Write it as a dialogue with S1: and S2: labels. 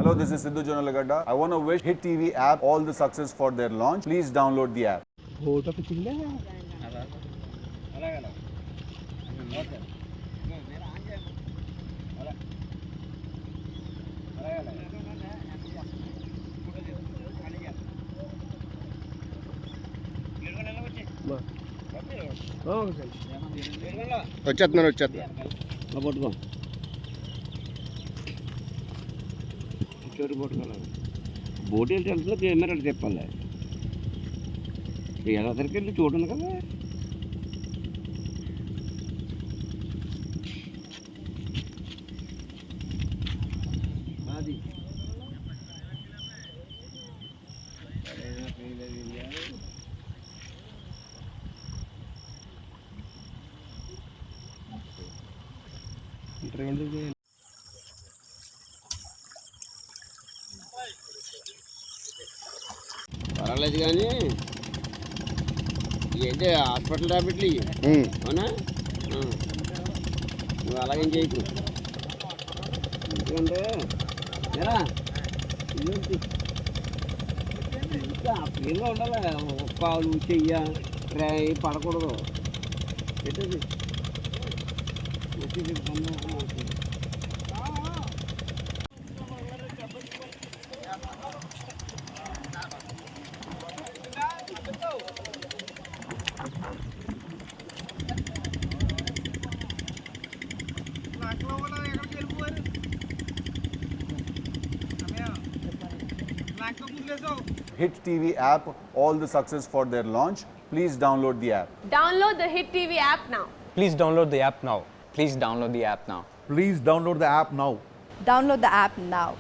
S1: Hello, this is Sidhu Jonalagada. I want to wish Hit TV app all the success for their launch. Please download the app.
S2: వచ్చేస్తున్నారు పట్టుకో చోటు పట్టుకోవాలి boat వెళ్ళి వెళ్తుందో camera చెప్పాలి ఎలా సరికి చూడండి కదా అది పర్వాలేదు కానీ ఇవైతే హాస్పిటల్ టాబ్లెట్లు ఇవి అవునా నువ్వు అలాగేం చేయకు ఎందుకంటే ఇంకా ఏదో ఉండాలి కాలు చెయ్య పడకూడదు పెట్టేది
S1: Hit TV app all the success for their launch. Please download the app.
S3: Download the Hit TV app now.
S4: Please download the app now.
S5: Please download the app now.
S6: Please download the app now.
S7: Download the app now.